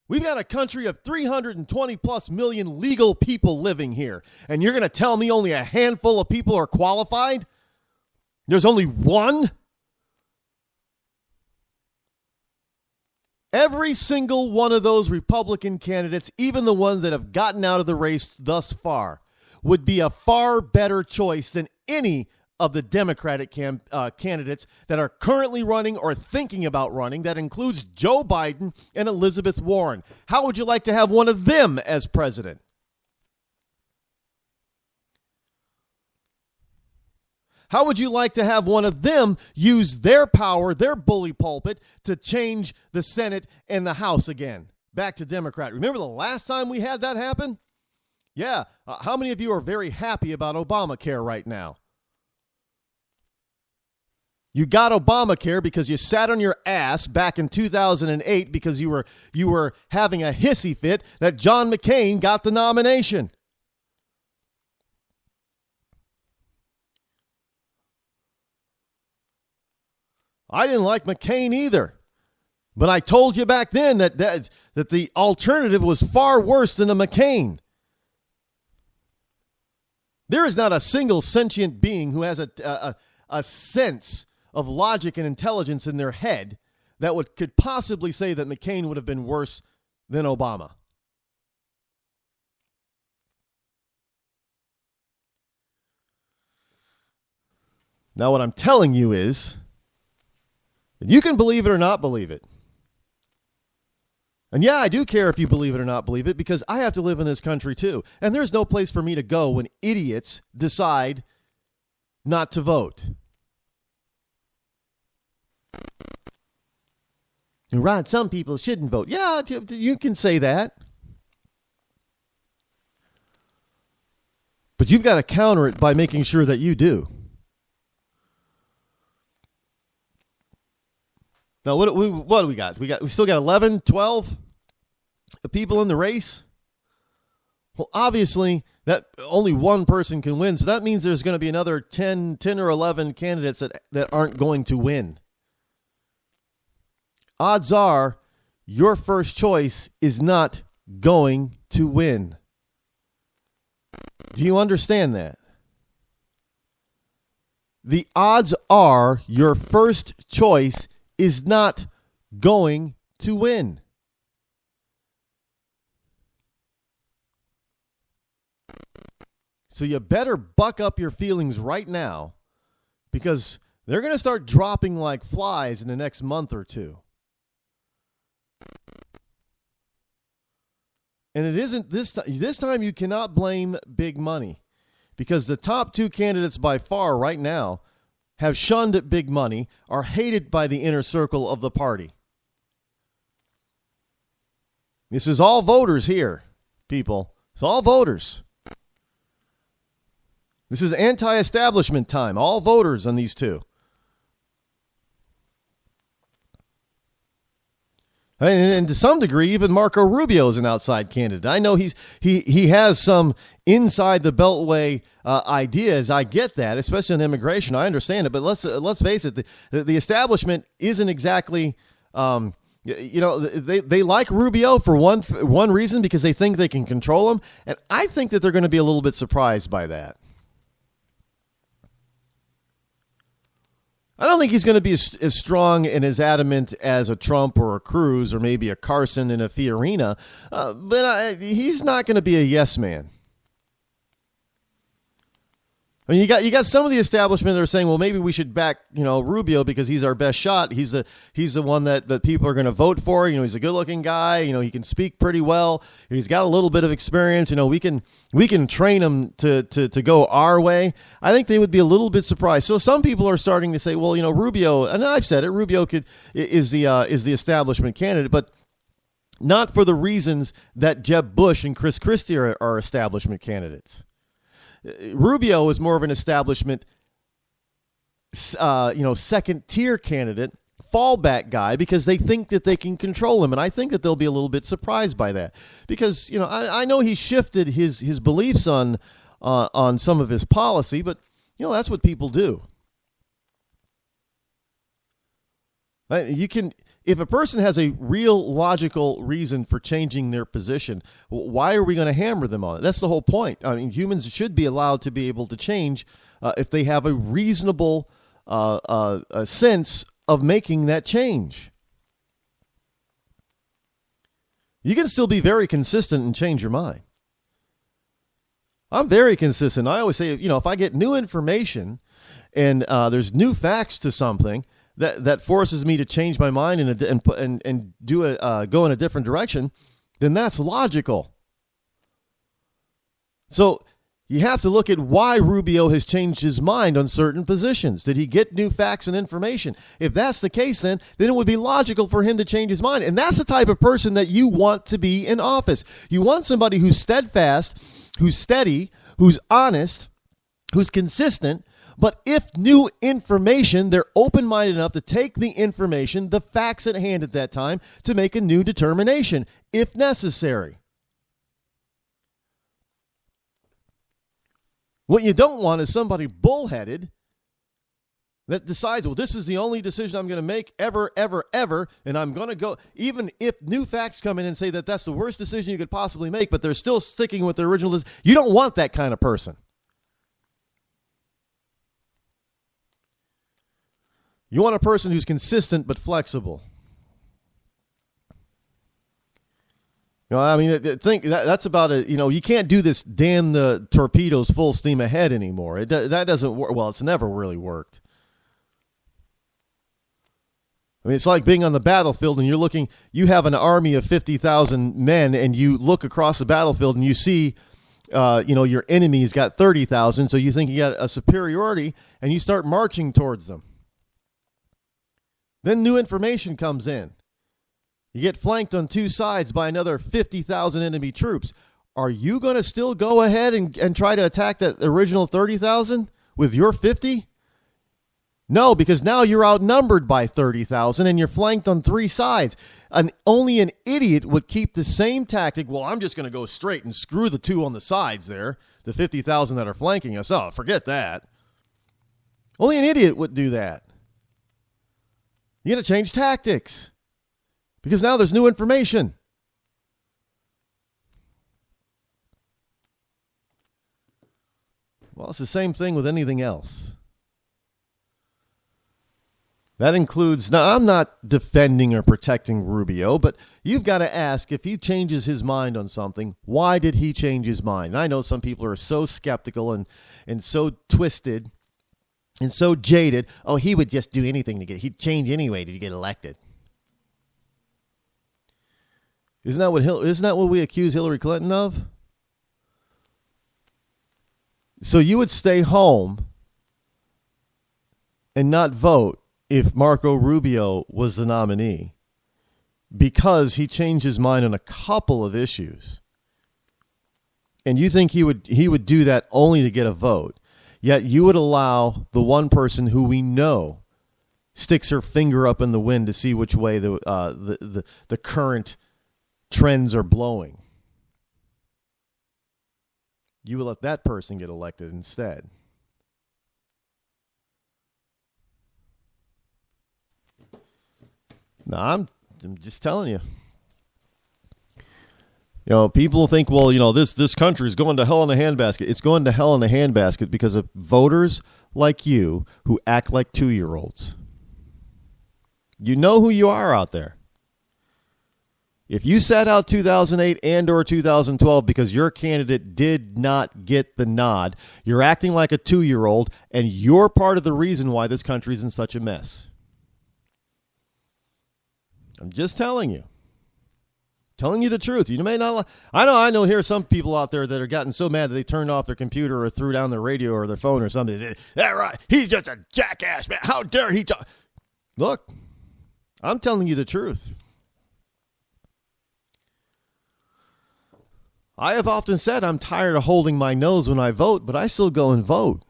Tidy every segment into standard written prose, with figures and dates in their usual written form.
We've got a country of 320 plus million legal people living here. And you're going to tell me only a handful of people are qualified? There's only one? Every single one of those Republican candidates, even the ones that have gotten out of the race thus far, would be a far better choice than any of the Democratic candidates that are currently running or thinking about running. That includes Joe Biden and Elizabeth Warren. How would you like to have one of them as president? How would you like to have one of them use their power, their bully pulpit, to change the Senate and the House again? Back to Democrat. Remember the last time we had that happen? Yeah. How many of you are very happy about Obamacare right now? You got Obamacare because you sat on your ass back in 2008 because you were having a hissy fit that John McCain got the nomination. I didn't like McCain either. But I told you back then that the alternative was far worse than a McCain. There is not a single sentient being who has a sense of logic and intelligence in their head that could possibly say that McCain would have been worse than Obama. Now, what I'm telling you is that you can believe it or not believe it. And yeah, I do care if you believe it or not believe it, because I have to live in this country too. And there's no place for me to go when idiots decide not to vote. Rod, some people shouldn't vote. Yeah, you can say that. But you've got to counter it by making sure that you do. Now, what do we got? We still got 11, 12 people in the race? Well, obviously, that only one person can win, so that means there's going to be another 10 or 11 candidates that aren't going to win. Odds are your first choice is not going to win. Do you understand that? The odds are your first choice is not going to win. So you better buck up your feelings right now, because they're going to start dropping like flies in the next month or two. And it isn't this time you cannot blame big money, because the top two candidates by far right now have shunned big money, are hated by the inner circle of the party. This is all voters here, people. It's all voters. This is anti-establishment time. All voters on these two. And to some degree, even Marco Rubio is an outside candidate. I know he has some inside the Beltway ideas. I get that, especially on immigration. I understand it, but let's face it: the establishment isn't exactly. They like Rubio for one reason, because they think they can control him, and I think that they're going to be a little bit surprised by that. I don't think he's going to be as strong and as adamant as a Trump or a Cruz or maybe a Carson and a Fiorina, but he's not going to be a yes man. I mean, you got some of the establishment that are saying, well, maybe we should back, Rubio because he's our best shot. He's the one that people are going to vote for. He's a good-looking guy. He can speak pretty well. He's got a little bit of experience. We can train him to go our way. I think they would be a little bit surprised. So some people are starting to say, well, Rubio, and I've said it, Rubio is the establishment candidate, but not for the reasons that Jeb Bush and Chris Christie are establishment candidates. Rubio is more of an establishment, second-tier candidate, fallback guy, because they think that they can control him, and I think that they'll be a little bit surprised by that, because I know he shifted his beliefs on some of his policy, but that's what people do. if a person has a real logical reason for changing their position, why are we going to hammer them on it? That's the whole point. I mean, humans should be allowed to be able to change if they have a reasonable a sense of making that change. You can still be very consistent and change your mind. I'm very consistent. I always say, if I get new information and there's new facts to something that forces me to change my mind and go in a different direction, then that's logical. So you have to look at why Rubio has changed his mind on certain positions. Did he get new facts and information? If that's the case, then it would be logical for him to change his mind. And that's the type of person that you want to be in office. You want somebody who's steadfast, who's steady, who's honest, who's consistent. But if new information, they're open-minded enough to take the information, the facts at hand at that time, to make a new determination, if necessary. What you don't want is somebody bullheaded that decides, well, this is the only decision I'm going to make ever, ever, ever, and I'm going to go, even if new facts come in and say that that's the worst decision you could possibly make, but they're still sticking with their original decision. You don't want that kind of person. You want a person who's consistent but flexible. I mean, think that's about it. You can't do this damn the torpedoes full steam ahead anymore. That doesn't work. Well, it's never really worked. I mean, it's like being on the battlefield and you have an army of 50,000 men and you look across the battlefield and you see, your enemy's got 30,000. So you think you got a superiority and you start marching towards them. Then new information comes in. You get flanked on two sides by another 50,000 enemy troops. Are you going to still go ahead and try to attack that original 30,000 with your 50? No, because now you're outnumbered by 30,000 and you're flanked on three sides. Only an idiot would keep the same tactic. Well, I'm just going to go straight and screw the two on the sides there, the 50,000 that are flanking us. Oh, forget that. Only an idiot would do that. You got to change tactics. Because now there's new information. Well, it's the same thing with anything else. That includes, now I'm not defending or protecting Rubio, but you've got to ask, if he changes his mind on something, why did he change his mind? And I know some people are so skeptical and so twisted and so jaded. Oh, he would just do anything he'd change anyway to get elected. Isn't that what we accuse Hillary Clinton of? So you would stay home and not vote if Marco Rubio was the nominee because he changed his mind on a couple of issues. And you think he would do that only to get a vote. Yet you would allow the one person who we know sticks her finger up in the wind to see which way the current trends are blowing. You will let that person get elected instead. No, I'm just telling you. People think, well, this country is going to hell in a handbasket. It's going to hell in a handbasket because of voters like you who act like 2-year-olds. You know who you are out there. If you sat out 2008 and or 2012 because your candidate did not get the nod, you're acting like a 2-year-old, and you're part of the reason why this country's in such a mess. I'm just telling you. Telling you the truth. You may not. I know. Here are some people out there that are gotten so mad that they turned off their computer or threw down their radio or their phone or something. That right? He's just a jackass, man. How dare he talk? Look, I'm telling you the truth. I have often said I'm tired of holding my nose when I vote, but I still go and vote.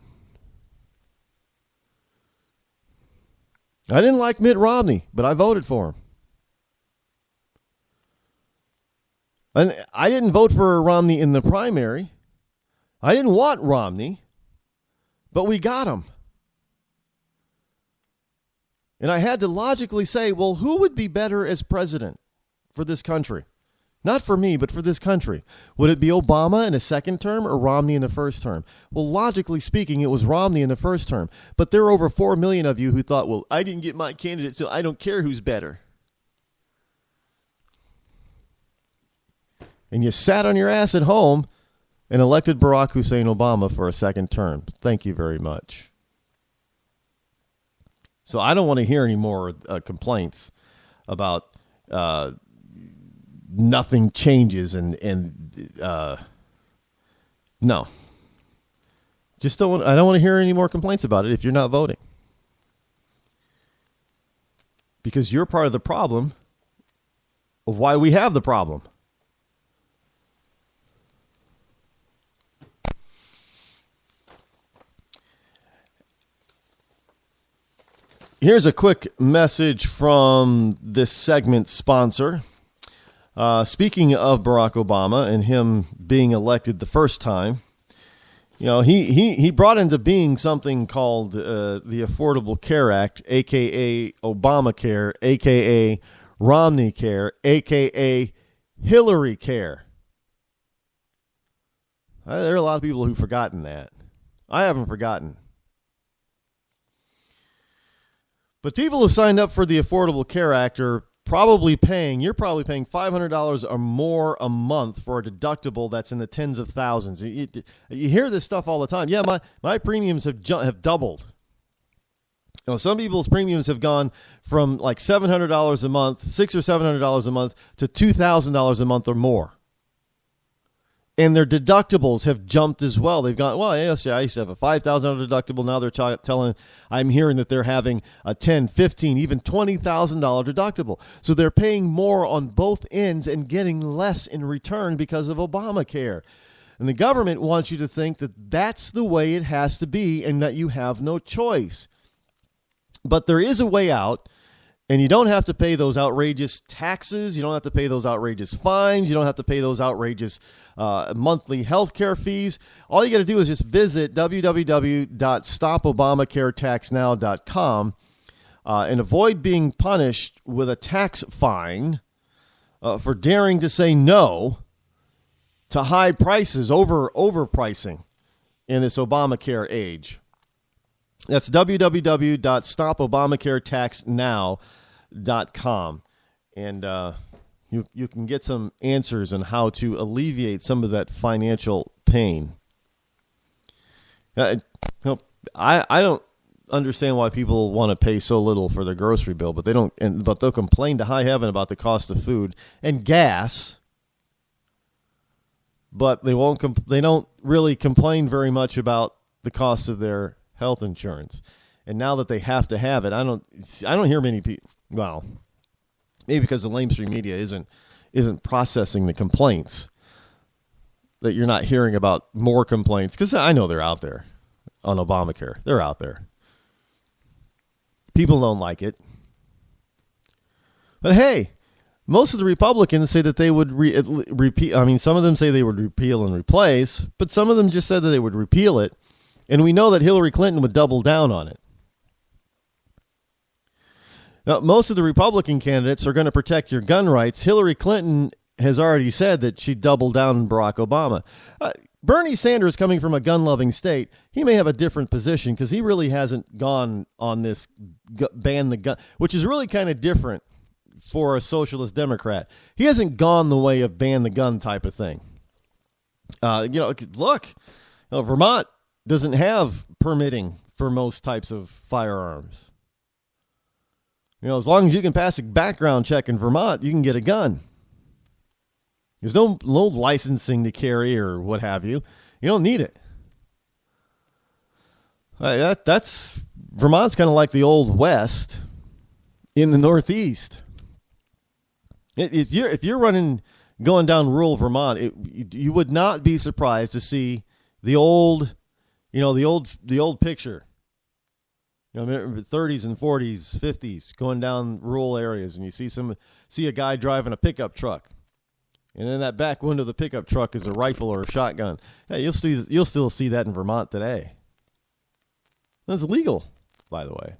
I didn't like Mitt Romney, but I voted for him. And I didn't vote for Romney in the primary. I didn't want Romney, but we got him. And I had to logically say, well, who would be better as president for this country? Not for me, but for this country. Would it be Obama in a second term or Romney in the first term? Well, logically speaking, it was Romney in the first term. But there are over 4 million of you who thought, well, I didn't get my candidate, so I don't care who's better. And you sat on your ass at home and elected Barack Hussein Obama for a second term. Thank you very much. So I don't want to hear any more complaints about nothing changes and no. Just don't. I don't want to hear any more complaints about it if you're not voting, because you're part of the problem of why we have the problem. Here's a quick message from this segment's sponsor. Speaking of Barack Obama and him being elected the first time, you know, he brought into being something called the Affordable Care Act, a.k.a. Obamacare, a.k.a. Romney Care, a.k.a. Hillary Care. There are a lot of people who've forgotten that. I haven't forgotten. But people who signed up for the Affordable Care Act are you're probably paying $500 or more a month for a deductible that's in the tens of thousands. You hear this stuff all the time. Yeah, my premiums have doubled. You know, some people's premiums have gone from like $700 a month, $600 or $700 a month, to $2,000 a month or more. And their deductibles have jumped as well. They've gone, well, yes, I used to have a $5,000 deductible. Now they're I'm hearing that they're having a $10,000, $15,000, even $20,000 deductible. So they're paying more on both ends and getting less in return because of Obamacare. And the government wants you to think that that's the way it has to be and that you have no choice. But there is a way out. And you don't have to pay those outrageous taxes. You don't have to pay those outrageous fines. You don't have to pay those outrageous monthly health care fees. All you got to do is just visit www.stopobamacaretaxnow.com and avoid being punished with a tax fine for daring to say no to high prices, overpricing in this Obamacare age. That's www.stopobamacaretaxnow.com. And you can get some answers on how to alleviate some of that financial pain. I don't understand why people want to pay so little for their grocery bill, but they'll complain to high heaven about the cost of food and gas. But they don't really complain very much about the cost of their health insurance. And now that they have to have it, I don't hear many people. Well, maybe because the lamestream media isn't processing the complaints, that you're not hearing about more complaints, because I know they're out there on Obamacare. They're out there. People don't like it. But hey, most of the Republicans say that they would repeal. I mean, some of them say they would repeal and replace, but some of them just said that they would repeal it. And we know that Hillary Clinton would double down on it. Now, most of the Republican candidates are going to protect your gun rights. Hillary Clinton has already said that she'd double down on Barack Obama. Bernie Sanders, coming from a gun-loving state, he may have a different position because he really hasn't gone on this ban the gun, which is really kind of different for a socialist Democrat. He hasn't gone the way of ban the gun type of thing. Look, Vermont doesn't have permitting for most types of firearms. As long as you can pass a background check in Vermont, you can get a gun. There's no licensing to carry or what have you. You don't need it. That's Vermont's kind of like the Old West in the Northeast. If you're going down rural Vermont, you would not be surprised to see the old picture. 30s and 40s, 50s, going down rural areas, and you see a guy driving a pickup truck, and in that back window of the pickup truck is a rifle or a shotgun. Hey, you'll still see that in Vermont today. That's legal, by the way.